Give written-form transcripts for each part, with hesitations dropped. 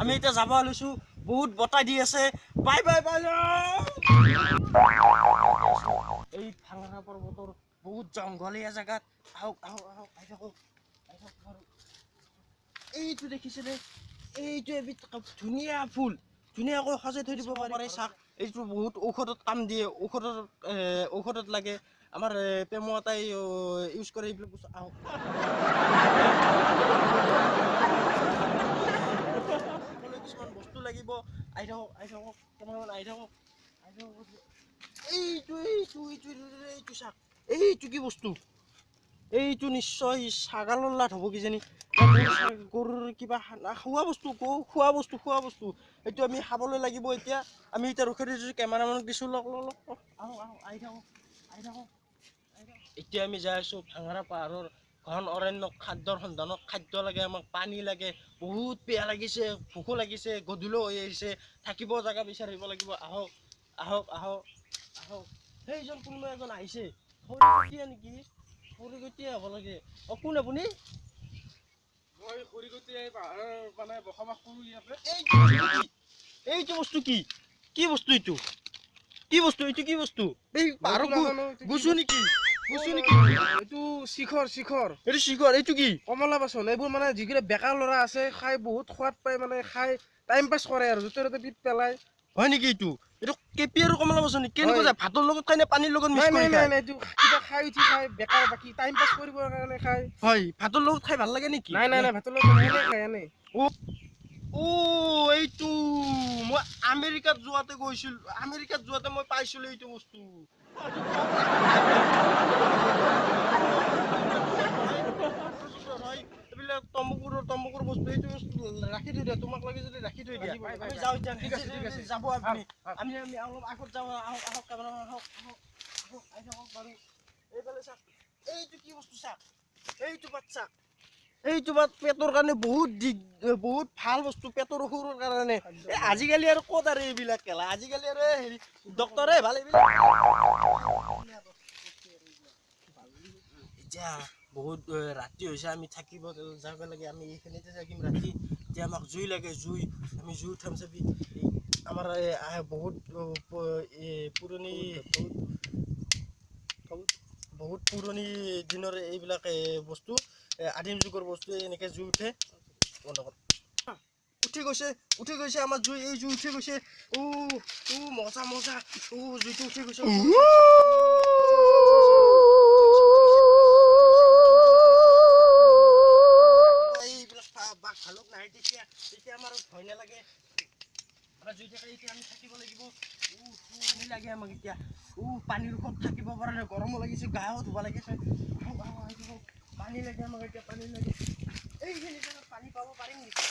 আমি এতিয়া যাব লৈছো বহুত বতাহ দি আছে বাই বাই বাই এই ভাঙৰা পৰ্বতৰ বহুত জংঘলীয়া জায়গাত আহক আহক আহক আহি থাকক এইটো দেখিছেনে এইটো এবিধ ধুনীয়া ফুল ধুনীয়াকৈ সজাই থৈ দিব পাৰে চাক এইটো বহুত ঔষধত কাম দিয়ে ঔষধত লাগে আমাৰ পেমো এটাই ইউজ কৰে এইবিলাক বস্তু আহক কিছুমান বস্তু লাগিব আহি থাকক কেনেকৈ আহি থাকক এইটো চাক এইটো কি বস্তু এইটো নিশ্চয় ছাগালৰ লাট হ'ব কিজানি গৰুৰ কিবা খোৱা বস্তু এইটো আমি খাবলৈ লাগিব এতিয়া আমি এতিয়া ৰখি দিছোঁ কেমেৰামেনক দিছোঁ লওক আহি থাকক এতিয়া আমি যাই আছোঁ ভাঙৰা পাহাৰৰ ঘন অৰণ্য খাদ্যৰ সন্ধানত খাদ্য লাগে আমাক পানী লাগে বহুত বেয়া লাগিছে ভোকো লাগিছে গধূলিও হৈ আহিছে থাকিব জেগা বিচাৰিব লাগিব আহক সেইজন কোনোবা এজন আহিছে খৰিকটীয়া নেকি খৰিকটীয়া হ'ব লাগে কোন আপুনি মই খৰিকটীয়া পাহাৰৰ মানে বসবাস কৰোঁ ইয়াতে এইটো বস্তু কি বস্তু এইটো কি বস্তু এই পাহাৰৰ গুচু নেকি এইটো শিখৰ এইটো কি কমলা বাচন এইবোৰ মানে যিকেইটা বেকা ল'ৰা আছে খাই বহুত সোৱাদ পায় মানে খাই টাইম পাছ কৰে আৰু য'তে ত'তে পিট পেলাই হয় নেকি এইটো কেপি আৰু কমলা বাচন কেনেকুৱা যায় ভাতৰ লগত খাই নে পানীৰ লগত মিক্স কৰি খায় নাই এইটো কিবা খাই উঠি খাই বেকাৰ বাকি টাইম পাছ কৰিবৰ কাৰণে খাই হয় ভাতৰ লগত খাই ভাল লাগে নেকি নাই ভাতৰ লগত খাই এনে এইটো মই আমেৰিকাত যোৱাতে মই পাইছিলো এইটো বস্তু এইবিলাক তম্বুকুৰ বস্তু এইটো বস্তু ৰাখি থৈ দিয়া তোমাক লাগে যদি ৰাখি থৈ দিয়া আমি যাওঁ এতিয়া ঠিক আছে যাব আপুনি আমি অলপ আগত যাওঁ আহক কেমেৰামেন আহক বাৰু এইফালে চাওক এইটো কি বস্তু চাওক এইটো বাট পেটৰ কাৰণে বহুত ভাল বস্তু পেটৰ অসুখৰ কাৰণে আজিকালি আৰু ক'ত আৰু এইবিলাক কেলা আজিকালি আৰু হেৰি ডক্তৰে ভাল এইবিলাক এতিয়া বহুত ৰাতি হৈছে আমি থাকিব যাব লাগে আমি এইখিনিতে থাকিম ৰাতি এতিয়া আমাক জুই লাগে আমি জুই উঠাম চাবি আমাৰ বহুত পুৰণি দিনৰ এইবিলাক বস্তু আদিম যুগৰ বস্তু এনেকে জুই উঠে উঠি গৈছে আমাৰ জুই উঠি গৈছে মজা জুইটো উঠি গৈছে বাঘ ভালুক নাই তেতিয়া আমাৰ ভয় নালাগে আমাৰ জুই থাকে এতিয়া আমি থাকিব লাগিব পানী লাগে আমাক এতিয়া পানীৰ ওপৰত থাকিব পৰা নাই গৰমো লাগিছে গাও ধুব লাগিছে পানী লাগে আমাক এতিয়া পানী লাগে এইখিনি জেগাত পানী পাব পাৰিম নেকি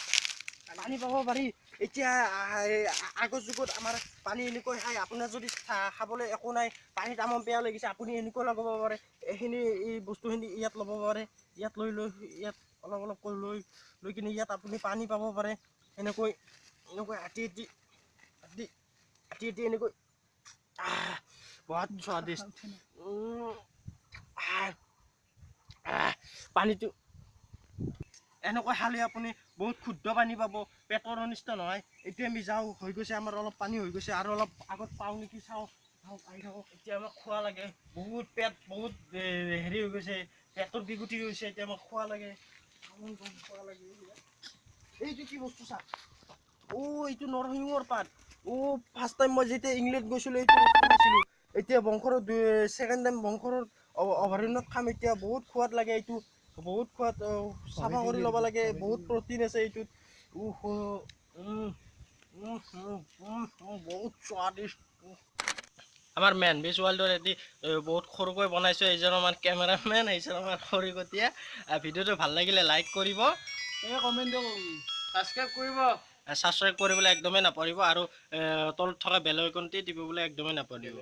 পানী পাব পাৰি এতিয়া আগৰ যুগত আমাৰ পানী এনেকৈ খাই আপোনাৰ যদি খাবলৈ একো নাই পানীত আমাৰ বেয়া লাগিছে আপুনি এনেকৈ লগাব পাৰে এই বস্তুখিনি ইয়াত ল'ব পাৰে ইয়াত লৈ ইয়াত অলপ কৰি লৈ কিনে ইয়াত আপুনি পানী পাব পাৰে এনেকৈ আটি এনেকৈ বহুত স্বাদিষ্ট পানীটো এনেকৈ খালে আপুনি বহুত শুদ্ধ পানী পাব পেটৰ অনিষ্ট নহয় এতিয়া আমি যাওঁ হৈ গৈছে আমাৰ অলপ পানী হৈ গৈছে আৰু অলপ আগত পাওঁ নেকি চাওঁ আহি থাকক এতিয়া আমাক খোৱা লাগে বহুত পেট বহুত হেৰি হৈ গৈছে পেটৰ বিগুটি হৈছে এতিয়া আমাক খোৱা লাগে এইটো কি বস্তু চাওক এইটো নৰসিংহৰ পাত ফাৰ্ষ্ট টাইম মই যেতিয়া ইংলেণ্ড গৈছিলো এইটো খাইছিলো এতিয়া ছেকেণ্ড টাইম বংশৰত অভয়াৰণ্যত খাম এতিয়া বহুত সোৱাদ লাগে এইটো বহুত সোৱাদ চাফা কৰি ল'ব লাগে বহুত প্ৰটিন আছে এইটোত বহুত স্বাদিষ্ট আমাৰ মেন বিচ ৱৰ্ল্ডৰ এটি বহুত সৰুকৈ বনাইছোঁ এইজন আমাৰ কেমেৰামেন এইজন আমাৰ খৰিকটীয়া ভিডিঅ'টো ভাল লাগিলে লাইক কৰিব কমেণ্ট ছাবস্ক্ৰাইব কৰিবলৈ একদমেই নাপাহৰিব আৰু তলত থকা বেল আইকনটি টিপিবলৈ একদমেই নাপাহৰিব